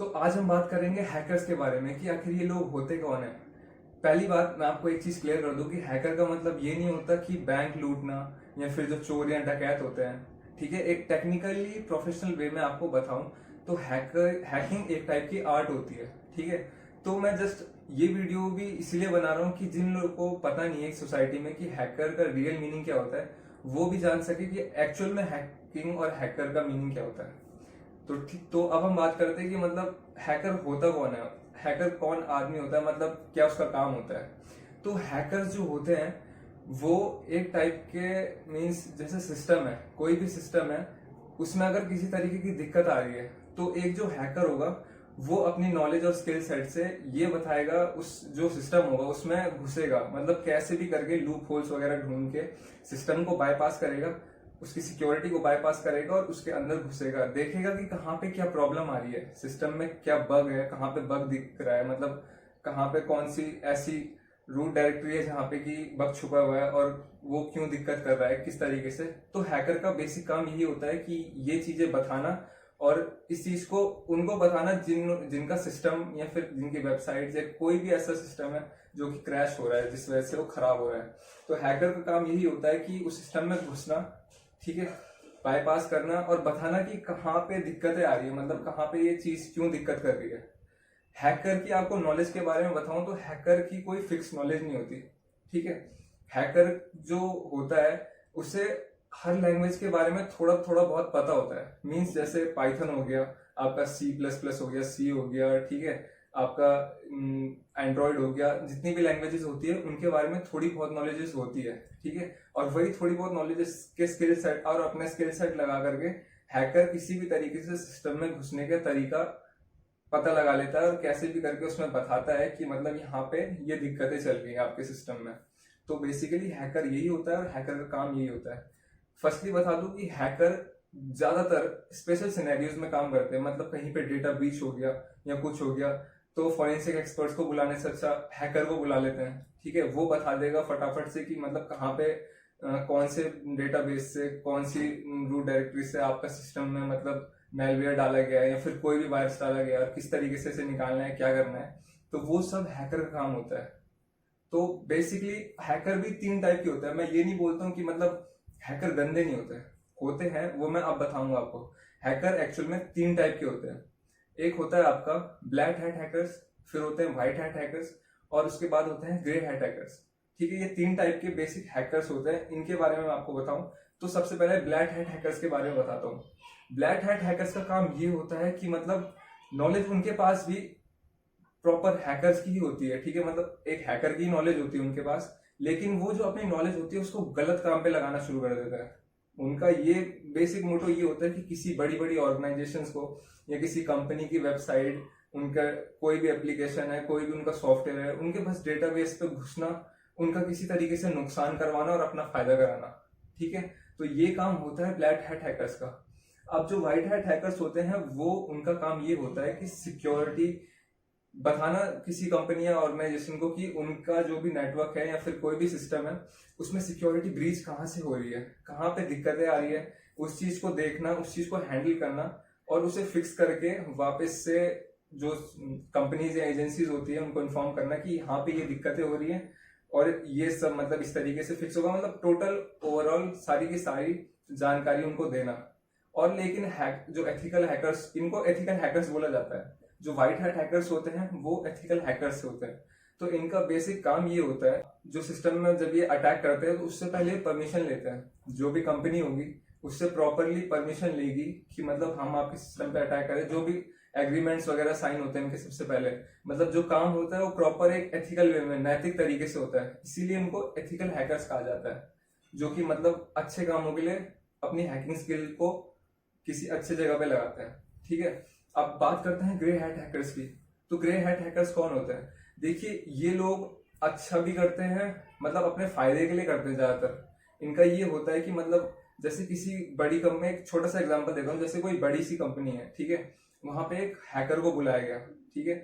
तो आज हम बात करेंगे हैकर्स के बारे में कि आखिर ये लोग होते कौन है। पहली बात मैं आपको एक चीज क्लियर कर दूं कि हैकर का मतलब ये नहीं होता कि बैंक लूटना या फिर जो चोर या डकैत होते हैं। ठीक है, एक टेक्निकली प्रोफेशनल वे में आपको बताऊं तो हैकिंग एक टाइप की आर्ट होती है। ठीक है, तो मैं जस्ट ये वीडियो भी इसलिए बना रहा हूँ कि जिन लोगों को पता नहीं है सोसाइटी में कि हैकर का रियल मीनिंग क्या होता है, वो भी जान सके कि एक्चुअल में हैकिंग और हैकर का मीनिंग क्या होता है। तो ठीक, तो अब हम बात करते हैं कि मतलब हैकर होता कौन है, हैकर कौन आदमी होता है, मतलब क्या उसका काम होता है। तो हैकर्स जो होते हैं वो एक टाइप के मीन्स जैसे सिस्टम है, कोई भी सिस्टम है, उसमें अगर किसी तरीके की दिक्कत आ रही है तो एक जो हैकर होगा वो अपनी नॉलेज और स्किल सेट से ये बताएगा, उस जो सिस्टम होगा उसमें घुसेगा, मतलब कैसे भी करके लूप होल्स वगैरह ढूंढ के सिस्टम को बाईपास करेगा, उसकी सिक्योरिटी को बाईपास करेगा और उसके अंदर घुसेगा, देखेगा कि कहाँ पे क्या प्रॉब्लम आ रही है, सिस्टम में क्या बग है, कहाँ पे बग दिख रहा है, मतलब कहाँ पे कौन सी ऐसी रूट डायरेक्टरी है जहाँ पे कि बग छुपा हुआ है और वो क्यों दिक्कत कर रहा है, किस तरीके से। तो हैकर का बेसिक काम यही होता है कि ये चीजें बताना और इस चीज को उनको बताना जिनका सिस्टम या फिर जिनकी वेबसाइट या कोई भी ऐसा सिस्टम है जो कि क्रैश हो रहा है, जिस वजह से वो खराब हो रहा है। तो हैकर का काम यही होता है कि उस सिस्टम में घुसना, ठीक है, बाईपास करना और बताना कि कहाँ पे दिक्कतें आ रही है, मतलब कहाँ पे ये चीज क्यों दिक्कत कर रही है। हैकर की आपको नॉलेज के बारे में बताऊं तो हैकर की कोई फिक्स नॉलेज नहीं होती। ठीक है, हैकर जो होता है उसे हर लैंग्वेज के बारे में थोड़ा थोड़ा बहुत पता होता है। मींस जैसे पाइथन हो गया, आपका C++ हो गया, सी हो गया, ठीक है, आपका एंड्रॉयड हो गया, जितनी भी लैंग्वेजेस होती है उनके बारे में थोड़ी बहुत नॉलेजेस होती है। ठीक है, और वही थोड़ी बहुत नॉलेजेस के स्किल सेट और अपने स्किल सेट लगा करके हैकर किसी भी तरीके से सिस्टम में घुसने का तरीका पता लगा लेता है और कैसे भी करके उसमें बताता है कि मतलब यहाँ पे ये दिक्कतें चल रही हैं आपके सिस्टम में। तो बेसिकली हैकर यही होता है और हैकर का काम यही होता है। फर्स्टली बता दूं कि हैकर ज्यादातर स्पेशल सिनेरियोज में काम करते हैं, मतलब कहीं पे डेटा ब्रीच हो गया या कुछ हो गया तो फॉरेंसिक एक्सपर्ट्स को बुलाने से अच्छा हैकर को बुला लेते हैं। ठीक है, वो बता देगा फटाफट से कि मतलब कहाँ पे कौन से डेटाबेस से, कौन सी रूट डायरेक्टरी से आपका सिस्टम में मतलब मेलवेयर डाला गया है या फिर कोई भी वायरस डाला गया है और किस तरीके से इसे निकालना है, क्या करना है। तो वो सब हैकर का काम होता है। तो बेसिकली हैकर भी तीन टाइप के होते हैं। मैं ये नहीं बोलता हूँ कि मतलब हैकर गंदे नहीं होते हैं, वो मैं अब बताऊंगा आपको। हैकर एक्चुअल में तीन टाइप के होते हैं। एक होता है आपका ब्लैक हैट हैकर्स, फिर होते हैं व्हाइट हैट हैकर्स और उसके बाद होते हैं ग्रे हैट हैकर्स। ठीक है, ये तीन टाइप के बेसिक हैकर्स होते हैं। इनके बारे में मैं आपको बताऊं तो सबसे पहले ब्लैक हैट हैकर्स के बारे में बताता हूँ। ब्लैक हैट हैकर्स का काम ये होता है कि मतलब नॉलेज उनके पास भी प्रॉपर हैकर्स की ही होती है। ठीक है, मतलब एक हैकर की नॉलेज होती है उनके पास, लेकिन वो जो अपनी नॉलेज होती है उसको गलत काम पे लगाना शुरू कर देता है। उनका ये बेसिक मोटो ये होता है कि किसी बड़ी बड़ी ऑर्गेनाइजेशंस को या किसी कंपनी की वेबसाइट, उनका कोई भी एप्लीकेशन है, कोई भी उनका सॉफ्टवेयर है, उनके बस डेटाबेस पे घुसना, उनका किसी तरीके से नुकसान करवाना और अपना फायदा कराना। ठीक है, तो ये काम होता है ब्लैक हैट हैकर्स का। अब जो व्हाइट हैट हैकर्स होते हैं वो उनका काम ये होता है कि सिक्योरिटी बताना किसी कंपनी या ऑर्गेनाइजेशन को कि उनका जो भी नेटवर्क है या फिर कोई भी सिस्टम है उसमें सिक्योरिटी ब्रीच कहाँ से हो रही है, कहाँ पे दिक्कतें आ रही है, उस चीज को देखना, उस चीज को हैंडल करना और उसे फिक्स करके वापस से जो कंपनीज या एजेंसीज होती है उनको इन्फॉर्म करना कि यहाँ पे ये दिक्कतें हो रही है और ये सब मतलब इस तरीके से फिक्स होगा, मतलब टोटल ओवरऑल सारी की सारी जानकारी उनको देना। और लेकिन जो एथिकल हैकर्स, इनको एथिकल हैकर्स बोला जाता है। जो व्हाइट हैट हैकर्स होते हैं वो एथिकल हैकर्स होते हैं। तो इनका बेसिक काम ये होता है, जो सिस्टम में जब ये अटैक करते हैं तो उससे पहले परमिशन लेते हैं। जो भी कंपनी होगी उससे प्रॉपरली परमिशन लेगी कि मतलब हम आपके सिस्टम पे अटैक करें। जो भी एग्रीमेंट्स वगैरह साइन होते हैं इनके सबसे पहले, मतलब जो काम होता है वो प्रॉपर एक एथिकल वे में, नैतिक तरीके से होता है, इसीलिए इनको एथिकल हैकर्स कहा जाता है। जो कि मतलब अच्छे कामों के लिए अपनी हैकिंग स्किल को किसी अच्छे जगह पे लगाते हैं। ठीक है, अब बात करते हैं ग्रे हैट हैकर्स की। तो ग्रे हैट हैकर्स कौन होते हैं? देखिए, ये लोग अच्छा भी करते हैं, मतलब अपने फायदे के लिए करते हैं ज्यादातर। इनका ये होता है कि मतलब जैसे किसी बड़ी कंपनी, एक छोटा सा एग्जांपल देता हूँ, जैसे कोई बड़ी सी कंपनी है, ठीक है, वहां पे एक हैकर को बुलाया गया, ठीक है,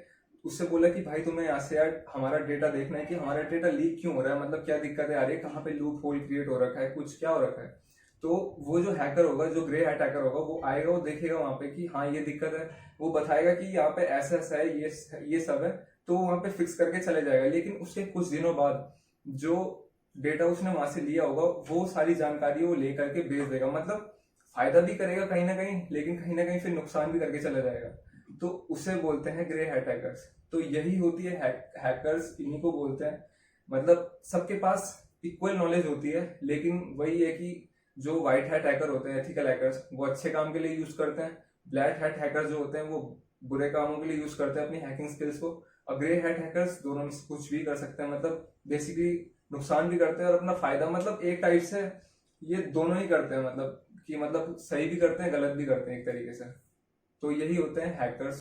उससे बोला कि भाई तुम्हें यहाँ से यार हमारा डेटा देखना है कि हमारा डेटा लीक क्यों हो रहा है, मतलब क्या दिक्कतें आ रही है, कहाँ पे लूप होल क्रिएट हो रखा है, कुछ क्या हो रखा है। तो वो जो हैकर होगा, जो ग्रे हैट हैकर होगा, वो आएगा, वो देखेगा वहां पे कि हाँ ये दिक्कत है, वो बताएगा कि यहाँ पे ऐसा ऐसा है, ये सब है, तो वहां पे फिक्स करके चले जाएगा। लेकिन उसके कुछ दिनों बाद जो डेटा उसने वहां से लिया होगा, वो सारी जानकारी वो लेकर के भेज देगा। मतलब फायदा भी करेगा कहीं ना कहीं, लेकिन कहीं ना कहीं फिर नुकसान भी करके चला जाएगा। तो उसे बोलते हैं ग्रे हैट हैकर्स। तो यही होती है हैकर्स, इन्हीं को बोलते हैं। मतलब सबके पास इक्वल नॉलेज होती है, लेकिन वही है कि जो व्हाइट हैट हैकर होते हैं, एथिकल हैकर्स, वो अच्छे काम के लिए यूज करते हैं। ब्लैक हैट हैकर जो होते हैं वो बुरे कामों के लिए यूज करते हैं अपनी हैकिंग स्किल्स को। और ग्रे हैट हैकर्स दोनों में से कुछ भी कर सकते हैं। मतलब बेसिकली नुकसान भी करते हैं और अपना फायदा, मतलब एक टाइप से ये दोनों ही करते हैं। मतलब कि मतलब सही भी करते हैं, गलत भी करते हैं एक तरीके से। तो यही होते हैं हैकर्स।